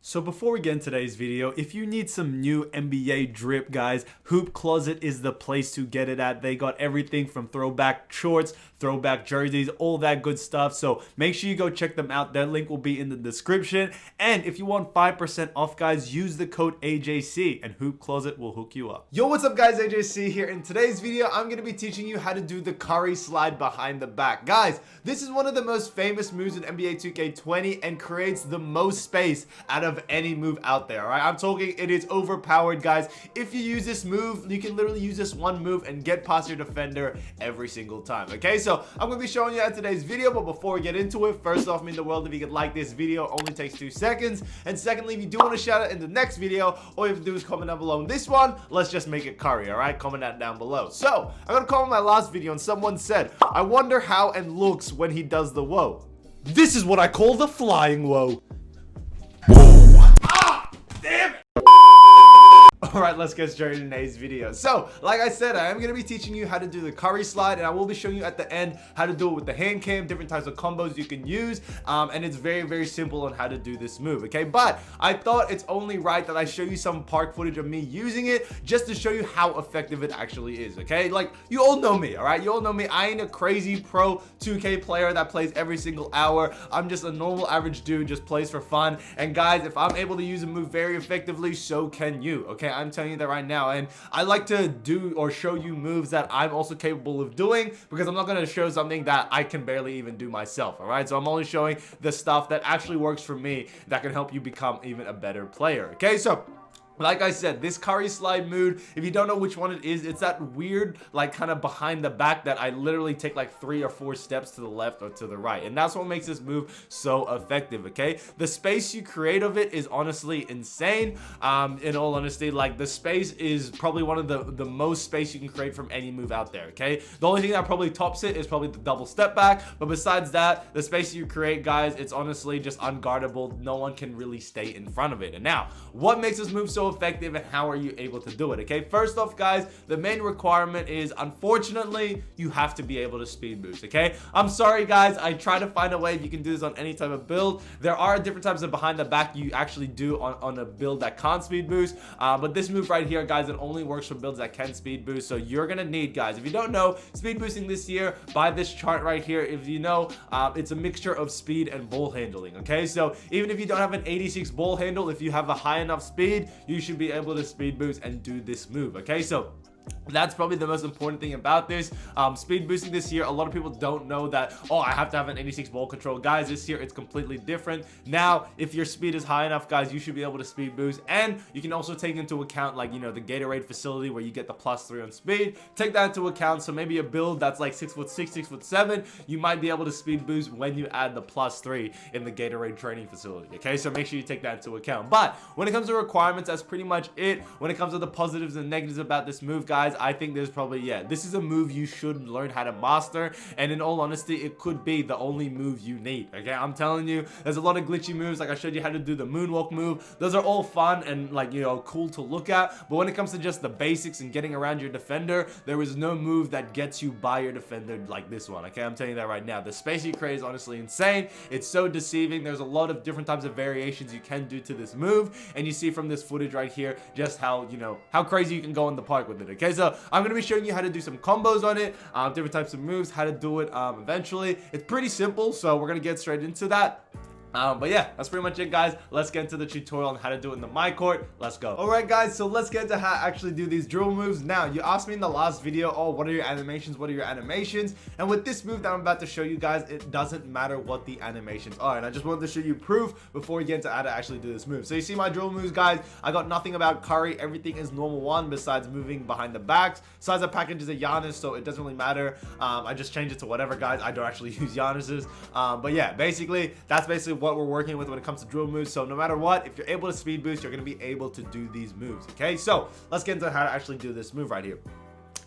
So before we get into today's video, if you need some new NBA drip, guys, Hoop Closet is the place to get it at. They got everything from throwback shorts, throwback jerseys, all that good stuff. So make sure you go check them out. Their link will be in the description. And if you want 5% off, guys, use the code AJC and Hoop Closet will hook you up. Yo, what's up, guys? AJC here. In today's video, I'm going to be teaching you how to do the Curry slide behind the back. Guys, this is one of the most famous moves in NBA 2K20 and creates the most space out of any move out there. All right, I'm talking it is overpowered, guys. If you use this move, you can literally use this one move and get past your defender every single time. Okay, so I'm gonna be showing you that in today's video, but before we get into it, first off, mean the world if you could like this video. Only takes 2 seconds. And secondly, if you do want to shout out in the next video, all you have to do is comment down below. In this one, let's just make it Curry. All right, comment that down below. So I got a comment on my last video and someone said, I wonder how and looks when he does the whoa. This is what I call the flying whoa. Alright, let's get straight into today's video. So, like I said, I am going to be teaching you how to do the Curry slide, and I will be showing you at the end how to do it with the hand cam, different types of combos you can use, and it's very, very simple on how to do this move, okay? But I thought it's only right that I show you some park footage of me using it, just to show you how effective it actually is, okay? Like, you all know me, alright? You all know me. I ain't a crazy pro 2K player that plays every single hour. I'm just a normal average dude, just plays for fun. And guys, if I'm able to use a move very effectively, so can you, okay? I'm telling you that right now, and I like to do or show you moves that I'm also capable of doing, because I'm not going to show something that I can barely even do myself. All right, so I'm only showing the stuff that actually works for me that can help you become even a better player. Okay, so like I said, this Curry slide move, if you don't know which one it is, it's that weird, like, kind of behind the back that I literally take like 3 or 4 steps to the left or to the right. And that's what makes this move so effective, okay? The space you create of it is honestly insane. In all honesty, like, the space is probably one of the most space you can create from any move out there, okay? The only thing that probably tops it is probably the double step back. But besides that, the space you create, guys, it's honestly just unguardable. No one can really stay in front of it. And now, what makes this move so effective and how are you able to do it? Okay, first off, guys, the main requirement is, unfortunately, you have to be able to speed boost. Okay, I'm sorry, guys, I try to find a way if you can do this on any type of build. There are different types of behind the back you actually do on a build that can't speed boost, but this move right here, guys, it only works for builds that can speed boost. So you're gonna need, guys, if you don't know, speed boosting this year, by this chart right here, if you know, it's a mixture of speed and ball handling. Okay, so even if you don't have an 86 ball handle, if you have a high enough speed, you should be able to speed boost and do this move. Okay, so that's probably the most important thing about this. Speed boosting this year, a lot of people don't know that, oh, I have to have an 86 ball control. Guys, this year it's completely different. Now, if your speed is high enough, guys, you should be able to speed boost. And you can also take into account, like, you know, the Gatorade facility where you get the +3 on speed. Take that into account. So maybe a build that's like 6'6", 6'7", you might be able to speed boost when you add the +3 in the Gatorade training facility. Okay, so make sure you take that into account. But when it comes to requirements, that's pretty much it. When it comes to the positives and negatives about this move, guys, I think there's probably, yeah, this is a move you should learn how to master, and in all honesty, it could be the only move you need. Okay, I'm telling you, there's a lot of glitchy moves. Like I showed you how to do the moonwalk move. Those are all fun and, like, you know, cool to look at, but when it comes to just the basics and getting around your defender, there is no move that gets you by your defender like this one. Okay, I'm telling you that right now. The space you create is honestly insane. It's so deceiving. There's a lot of different types of variations you can do to this move, and you see from this footage right here just how, you know, how crazy you can go in the park with it. Okay, so I'm going to be showing you how to do some combos on it, different types of moves, how to do it eventually. It's pretty simple, so we're going to get straight into that. But yeah, that's pretty much it, guys. Let's get into the tutorial on how to do it in the my court. Let's go. All right, guys, so let's get into how to actually do these dribble moves. Now, you asked me in the last video, oh, what are your animations? What are your animations? And with this move that I'm about to show you guys, it doesn't matter what the animations are. And I just wanted to show you proof before we get into how to actually do this move. So you see my dribble moves, guys. I got nothing about Curry. Everything is normal one besides moving behind the backs. Size of package is a Giannis, so it doesn't really matter. I just changed it to whatever, guys. I don't actually use Giannis's. But yeah, basically, that's basically what we're working with when it comes to drill moves. So no matter what, if you're able to speed boost, you're going to be able to do these moves. Okay, so let's get into how to actually do this move right here.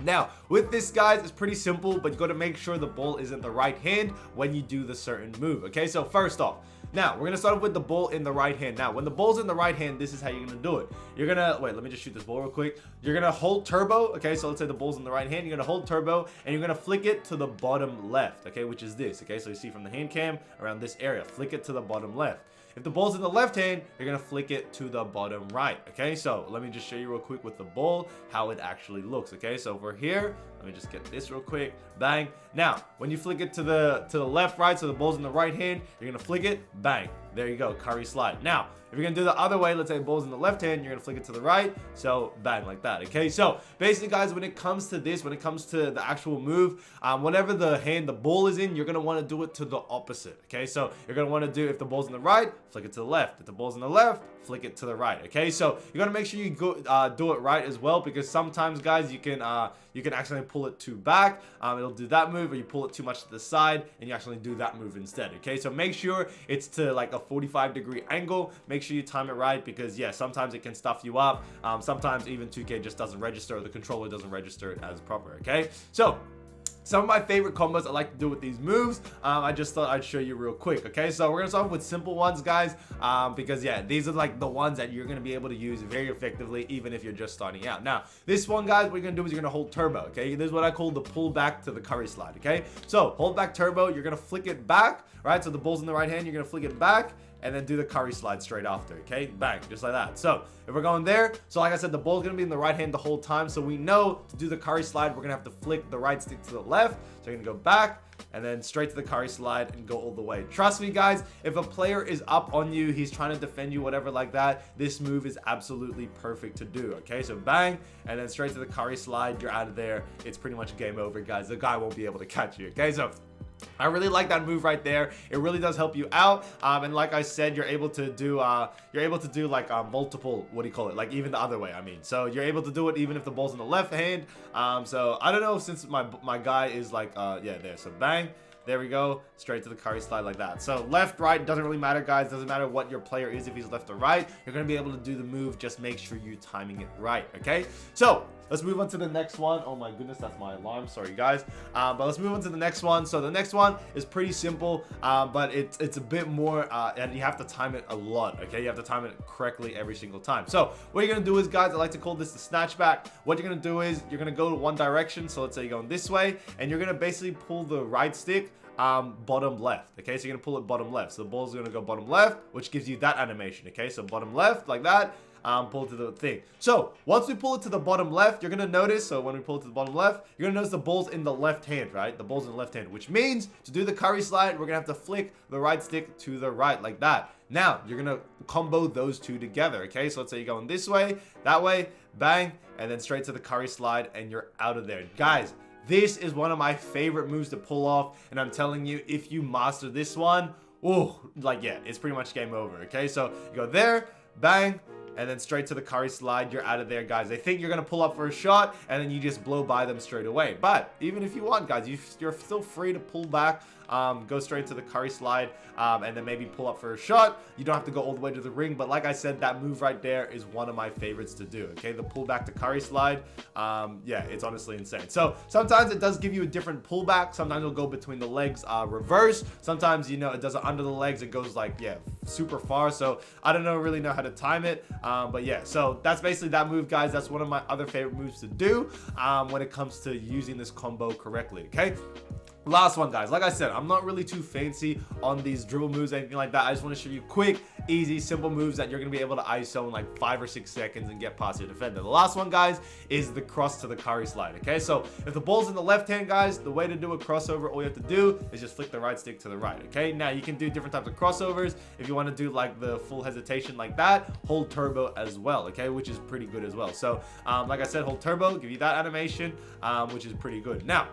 Now, with this, guys, it's pretty simple, but you got to make sure the ball is in the right hand when you do the certain move. Okay, so first off, now we're gonna start off with the ball in the right hand. Now, when the ball's in the right hand, this is how you're gonna do it. You're gonna wait. Let me just shoot this ball real quick. You're gonna hold turbo. Okay, so let's say the ball's in the right hand. You're gonna hold turbo, and you're gonna flick it to the bottom left. Okay, which is this. Okay, so you see from the hand cam around this area, flick it to the bottom left. If the ball's in the left hand, you're gonna flick it to the bottom right. Okay, so let me just show you real quick with the ball how it actually looks. Okay, so over here, let me just get this real quick. Bang. Now, when you flick it to the left, right, so the ball's in the right hand, you're gonna flick it. Bang. There you go, curry slide. Now, if you're gonna do the other way, let's say the ball's in the left hand, you're gonna flick it to the right, so bang, like that. Okay, so basically, guys, when it comes to this, when it comes to the actual move, whenever the hand the ball is in, you're gonna want to do it to the opposite. Okay, so you're gonna want to do, if the ball's in the right, flick it to the left. If the ball's in the left, flick it to the right. Okay, so you gotta make sure you go do it right as well, because sometimes, guys, you can accidentally pull it too back. It'll do that move, or you pull it too much to the side and you actually do that move instead. Okay, so make sure it's to like a 45-degree angle. Make sure you time it right, because yeah, sometimes it can stuff you up. Sometimes even 2K just doesn't register, or the controller doesn't register it as proper. Okay, so some of my favorite combos I like to do with these moves, I just thought I'd show you real quick. Okay, so we're gonna start with simple ones, guys, because yeah, these are like the ones that you're gonna be able to use very effectively even if you're just starting out. Now, this one, guys, what you're gonna do is you're gonna hold turbo. Okay, this is what I call the pull back to the curry slide. Okay, so hold back turbo, you're gonna flick it back, right? So the ball's in the right hand, you're gonna flick it back and then do the curry slide straight after. Okay, bang, just like that. So if we're going there, so like I said, the ball's gonna be in the right hand the whole time, so we know to do the curry slide, we're gonna have to flick the right stick to the left. So you're gonna go back and then straight to the curry slide and go all the way. Trust me, guys, if a player is up on you, he's trying to defend you, whatever like that, this move is absolutely perfect to do. Okay, so bang, and then straight to the curry slide, you're out of there. It's pretty much game over, guys. The guy won't be able to catch you. Okay, so I really like that move right there. It really does help you out, and like I said, you're able to do like multiple, what do you call it, like even the other way, I mean, so you're able to do it even if the ball's in the left hand. So I don't know, since my guy is like yeah, there, so bang, there we go, straight to the curry slide like that. So left, right, doesn't really matter, guys. Doesn't matter what your player is, if he's left or right, you're gonna be able to do the move. Just make sure you're timing it right. Okay, so let's move on to the next one. Oh my goodness, that's my alarm, sorry guys. But let's move on to the next one. So the next one is pretty simple, but it's a bit more and you have to time it a lot. Okay, you have to time it correctly every single time. So what you're gonna do is, guys, I like to call this the snatchback. What you're gonna do is you're gonna go to one direction, so let's say you're going this way, and you're gonna basically pull the right stick bottom left. Okay, so you're gonna pull it bottom left, so the ball's gonna go bottom left, which gives you that animation. Okay, so bottom left like that, pull it to the thing. So once we pull it to the bottom left, you're gonna notice, so when we pull it to the bottom left, you're gonna notice the ball's in the left hand, right? The ball's in the left hand, which means to do the curry slide, we're gonna have to flick the right stick to the right like that. Now you're gonna combo those two together. Okay, so let's say you're going this way, that way, bang, and then straight to the curry slide, and you're out of there, guys. This is one of my favorite moves to pull off, and I'm telling you, if you master this one, oh, like yeah, it's pretty much game over. Okay, so you go there, bang, and then straight to the curry slide, you're out of there, guys. They think you're gonna pull up for a shot, and then you just blow by them straight away. But even if you want, guys, you're still free to pull back, go straight to the curry slide, and then maybe pull up for a shot. You don't have to go all the way to the ring, but like I said, that move right there is one of my favorites to do. Okay, the pull back to curry slide, yeah, it's honestly insane. So sometimes it does give you a different pullback. Sometimes it'll go between the legs reverse. Sometimes, you know, it does it under the legs. It goes like, yeah, super far. So I don't really know how to time it, but yeah, so that's basically that move, guys. That's one of my other favorite moves to do when it comes to using this combo correctly. Okay, last one, guys. Like I said, I'm not really too fancy on these dribble moves, anything like that. I just want to show you quick, easy, simple moves that you're going to be able to ISO in like 5 or 6 seconds and get past your defender. The last one, guys, is the cross to the curry slide. Okay, so if the ball's in the left hand, guys, the way to do a crossover, all you have to do is just flick the right stick to the right. Okay, now you can do different types of crossovers. If you want to do like the full hesitation like that, hold turbo as well. Okay, which is pretty good as well. So like I said, hold turbo, give you that animation, which is pretty good. Now,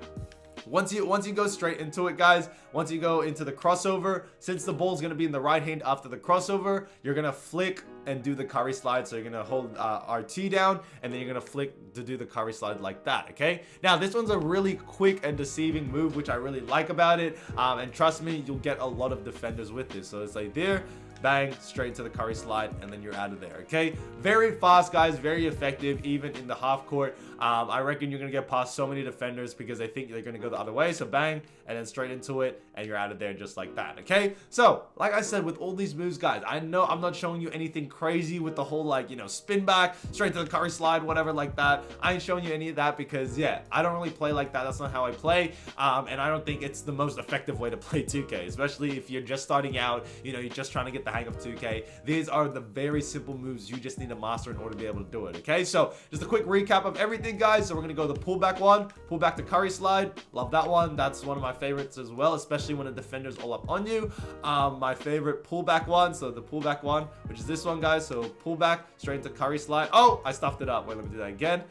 once you go straight into it, guys, once you go into the crossover, since the ball's going to be in the right hand after the crossover, you're going to flick and do the curry slide. So you're going to hold RT down, and then you're going to flick to do the curry slide like that. Okay, now this one's a really quick and deceiving move, which I really like about it, and trust me, you'll get a lot of defenders with this. So it's like there, bang, straight to the curry slide, and then you're out of there. Okay, very fast, guys, very effective, even in the half court. I reckon you're gonna get past so many defenders because they think they're gonna go the other way. So bang, and then straight into it, and you're out of there just like that. Okay, so like I said, with all these moves, guys, I know I'm not showing you anything crazy with the whole, like, you know, spin back straight to the curry slide, whatever like that. I ain't showing you any of that because, yeah, I don't really play like that. That's not how I play, and I don't think it's the most effective way to play 2K, especially if you're just starting out, you know, you're just trying to get the hang of 2K. These are the very simple moves you just need to master in order to be able to do it. Okay, so just a quick recap of everything, guys. So we're gonna go the pullback one, pull back to curry slide. Love that one. That's one of my favorites as well, especially when a defender's all up on you. My favorite pullback one, so the pullback one, which is this one, guys. So pullback straight into curry slide. Oh, I stuffed it up. Wait, let me do that again.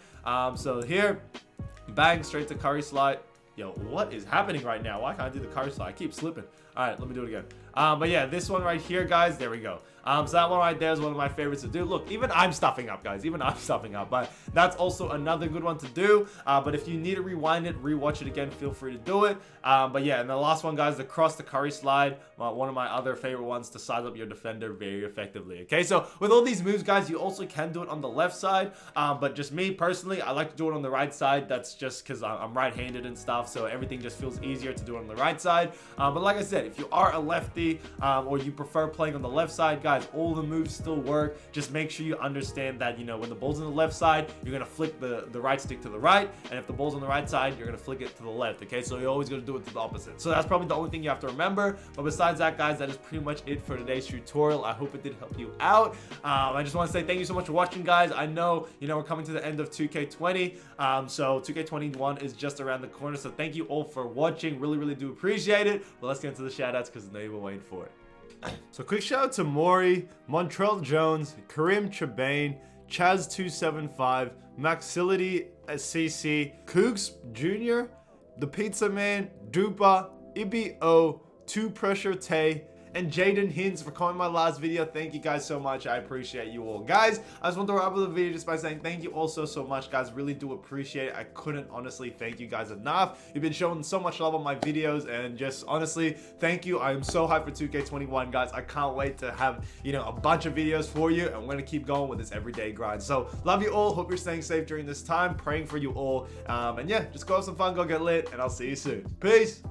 So here, bang, straight to curry slide. Yo, what is happening right now? Why can't I do the curry slide? I keep slipping. All right, let me do it again. But yeah, this one right here, guys, there we go. So that one right there is one of my favorites to do. Look, even I'm stuffing up, guys. Even I'm stuffing up, but that's also another good one to do. But if you need to rewind it, rewatch it again, feel free to do it. But yeah, and the last one, guys, the cross the curry slide, one of my other favorite ones to size up your defender very effectively. Okay, so with all these moves, guys, you also can do it on the left side. But just me personally, I like to do it on the right side. That's just because I'm right-handed and stuff, so everything just feels easier to do it on the right side. But like I said, if you are a lefty or you prefer playing on the left side, guys, all the moves still work. Just make sure you understand that, you know, when the ball's on the left side, you're gonna flick the right stick to the right, and if the ball's on the right side, you're gonna flick it to the left. Okay, so you're always gonna do it to the opposite. So that's probably the only thing you have to remember. But besides that, guys, that is pretty much it for today's tutorial. I hope it did help you out. I just want to say thank you so much for watching, guys. I know, you know, we're coming to the end of 2K20, so 2K21 is just around the corner. So thank you all for watching. Really do appreciate it. But let's get into the shout outs because I know you've been waiting for it. So quick shout out to Maury, Montrell Jones, Karim Chebane, Chaz275, Maxility CC, Cougs Jr., The Pizza Man, Dupa, Ibi O, 2 Pressure Tay, and Jaden Hinz for calling my last video. Thank you guys so much. I appreciate you all. Guys, I just want to wrap up the video just by saying thank you all so much, guys. Really do appreciate it. I couldn't honestly thank you guys enough. You've been showing so much love on my videos, and just honestly, thank you. I am so hyped for 2K21, guys. I can't wait to have, you know, a bunch of videos for you, and we're gonna keep going with this everyday grind. So love you all. Hope you're staying safe during this time. Praying for you all. And yeah, just go have some fun, go get lit, and I'll see you soon. Peace.